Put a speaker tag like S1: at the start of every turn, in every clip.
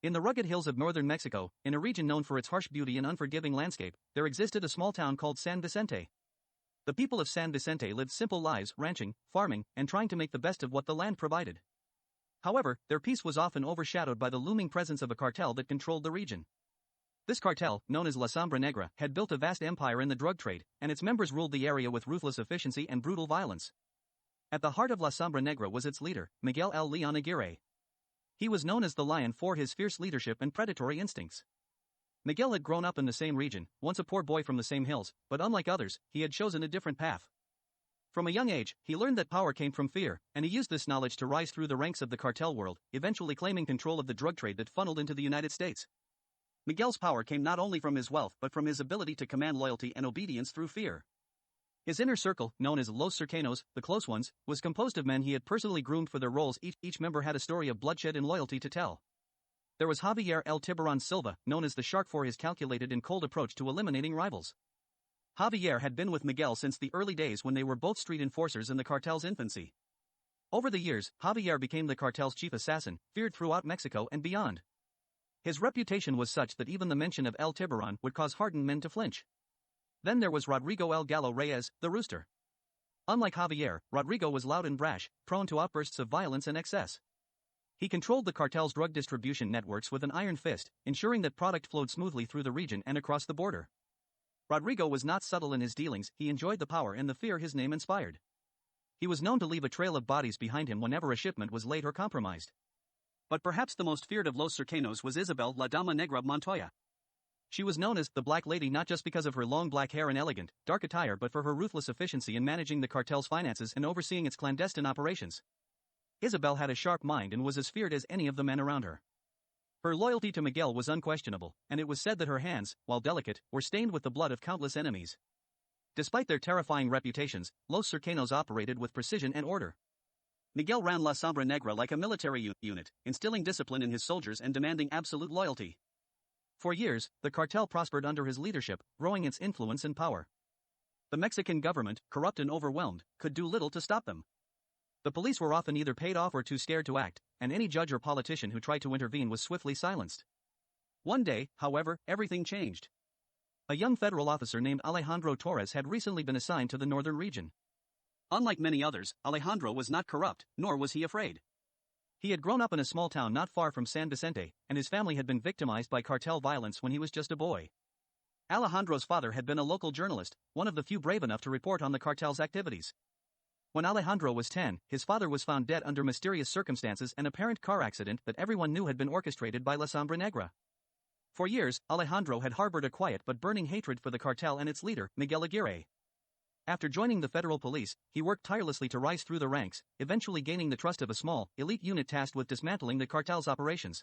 S1: In the rugged hills of northern Mexico, in a region known for its harsh beauty and unforgiving landscape, there existed a small town called San Vicente. The people of San Vicente lived simple lives, ranching, farming, and trying to make the best of what the land provided. However, their peace was often overshadowed by the looming presence of a cartel that controlled the region. This cartel, known as La Sombra Negra, had built a vast empire in the drug trade, and its members ruled the area with ruthless efficiency and brutal violence. At the heart of La Sombra Negra was its leader, Miguel El Leon Aguirre. He was known as the Lion for his fierce leadership and predatory instincts. Miguel had grown up in the same region, once a poor boy from the same hills, but unlike others, he had chosen a different path. From a young age, he learned that power came from fear, and he used this knowledge to rise through the ranks of the cartel world, eventually claiming control of the drug trade that funneled into the United States. Miguel's power came not only from his wealth but from his ability to command loyalty and obedience through fear. His inner circle, known as Los Cercanos, the close ones, was composed of men he had personally groomed for their roles. Each member had a story of bloodshed and loyalty to tell. There was Javier El Tiburon Silva, known as the Shark for his calculated and cold approach to eliminating rivals. Javier had been with Miguel since the early days when they were both street enforcers in the cartel's infancy. Over the years, Javier became the cartel's chief assassin, feared throughout Mexico and beyond. His reputation was such that even the mention of El Tiburon would cause hardened men to flinch. Then there was Rodrigo El Gallo Reyes, the Rooster. Unlike Javier, Rodrigo was loud and brash, prone to outbursts of violence and excess. He controlled the cartel's drug distribution networks with an iron fist, ensuring that product flowed smoothly through the region and across the border. Rodrigo was not subtle in his dealings, he enjoyed the power and the fear his name inspired. He was known to leave a trail of bodies behind him whenever a shipment was late or compromised. But perhaps the most feared of Los Cercanos was Isabel La Dama Negra Montoya. She was known as the Black Lady not just because of her long black hair and elegant, dark attire but for her ruthless efficiency in managing the cartel's finances and overseeing its clandestine operations. Isabel had a sharp mind and was as feared as any of the men around her. Her loyalty to Miguel was unquestionable, and it was said that her hands, while delicate, were stained with the blood of countless enemies. Despite their terrifying reputations, Los Cercanos operated with precision and order. Miguel ran La Sombra Negra like a military unit, instilling discipline in his soldiers and demanding absolute loyalty. For years, the cartel prospered under his leadership, growing its influence and power. The Mexican government, corrupt and overwhelmed, could do little to stop them. The police were often either paid off or too scared to act, and any judge or politician who tried to intervene was swiftly silenced. One day, however, everything changed. A young federal officer named Alejandro Torres had recently been assigned to the northern region. Unlike many others, Alejandro was not corrupt, nor was he afraid. He had grown up in a small town not far from San Vicente, and his family had been victimized by cartel violence when he was just a boy. Alejandro's father had been a local journalist, one of the few brave enough to report on the cartel's activities. When Alejandro was 10, his father was found dead under mysterious circumstances, an apparent car accident that everyone knew had been orchestrated by La Sombra Negra. For years, Alejandro had harbored a quiet but burning hatred for the cartel and its leader, Miguel Aguirre. After joining the federal police, he worked tirelessly to rise through the ranks, eventually gaining the trust of a small, elite unit tasked with dismantling the cartel's operations.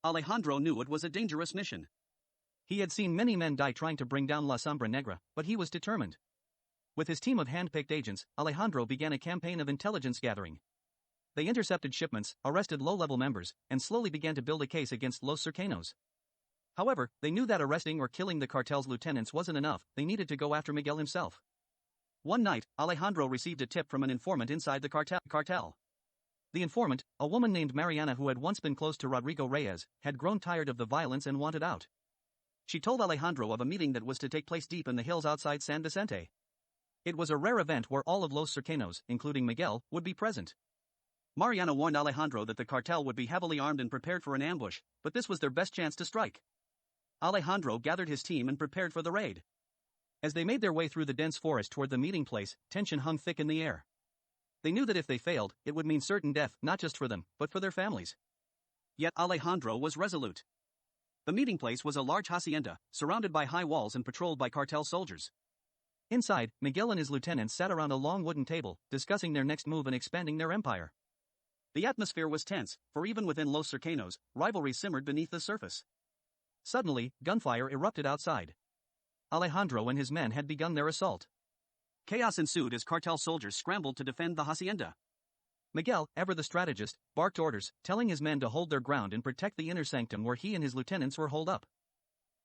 S1: Alejandro knew it was a dangerous mission. He had seen many men die trying to bring down La Sombra Negra, but he was determined. With his team of hand-picked agents, Alejandro began a campaign of intelligence gathering. They intercepted shipments, arrested low-level members, and slowly began to build a case against Los Cercanos. However, they knew that arresting or killing the cartel's lieutenants wasn't enough, they needed to go after Miguel himself. One night, Alejandro received a tip from an informant inside the cartel. The informant, a woman named Mariana who had once been close to Rodrigo Reyes, had grown tired of the violence and wanted out. She told Alejandro of a meeting that was to take place deep in the hills outside San Vicente. It was a rare event where all of Los Cercanos, including Miguel, would be present. Mariana warned Alejandro that the cartel would be heavily armed and prepared for an ambush, but this was their best chance to strike. Alejandro gathered his team and prepared for the raid. As they made their way through the dense forest toward the meeting place, tension hung thick in the air. They knew that if they failed, it would mean certain death, not just for them, but for their families. Yet Alejandro was resolute. The meeting place was a large hacienda, surrounded by high walls and patrolled by cartel soldiers. Inside, Miguel and his lieutenants sat around a long wooden table, discussing their next move and expanding their empire. The atmosphere was tense, for even within Los Cercanos, rivalry simmered beneath the surface. Suddenly, gunfire erupted outside. Alejandro and his men had begun their assault. Chaos ensued as cartel soldiers scrambled to defend the hacienda. Miguel, ever the strategist, barked orders, telling his men to hold their ground and protect the inner sanctum where he and his lieutenants were holed up.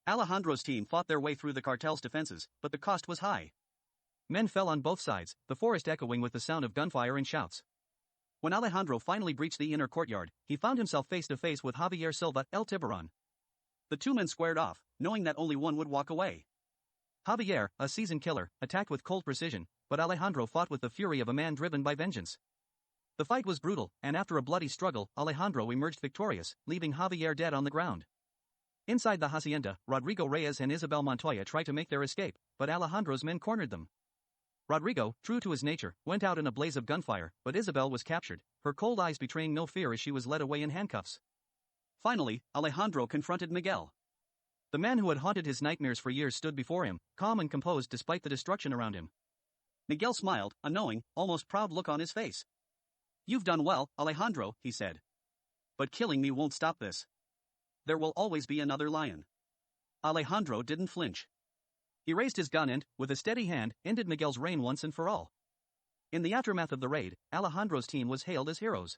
S1: Alejandro's team fought their way through the cartel's defenses, but the cost was high. Men fell on both sides, the forest echoing with the sound of gunfire and shouts. When Alejandro finally breached the inner courtyard, he found himself face to face with Javier Silva, El Tiburon. The two men squared off, knowing that only one would walk away. Javier, a seasoned killer, attacked with cold precision, but Alejandro fought with the fury of a man driven by vengeance. The fight was brutal, and after a bloody struggle, Alejandro emerged victorious, leaving Javier dead on the ground. Inside the hacienda, Rodrigo Reyes and Isabel Montoya tried to make their escape, but Alejandro's men cornered them. Rodrigo, true to his nature, went out in a blaze of gunfire, but Isabel was captured, her cold eyes betraying no fear as she was led away in handcuffs. Finally, Alejandro confronted Miguel. The man who had haunted his nightmares for years stood before him, calm and composed despite the destruction around him. Miguel smiled, a knowing, almost proud look on his face. "You've done well, Alejandro," he said. "But killing me won't stop this. There will always be another lion." Alejandro didn't flinch. He raised his gun and, with a steady hand, ended Miguel's reign once and for all. In the aftermath of the raid, Alejandro's team was hailed as heroes.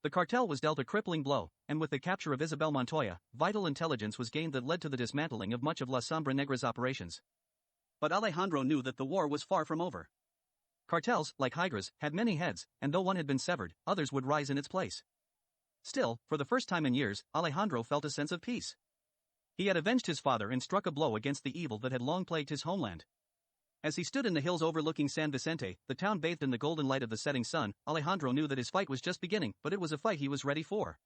S1: The cartel was dealt a crippling blow, and with the capture of Isabel Montoya, vital intelligence was gained that led to the dismantling of much of La Sombra Negra's operations. But Alejandro knew that the war was far from over. Cartels, like hydras, had many heads, and though one had been severed, others would rise in its place. Still, for the first time in years, Alejandro felt a sense of peace. He had avenged his father and struck a blow against the evil that had long plagued his homeland. As he stood in the hills overlooking San Vicente, the town bathed in the golden light of the setting sun, Alejandro knew that his fight was just beginning, but it was a fight he was ready for.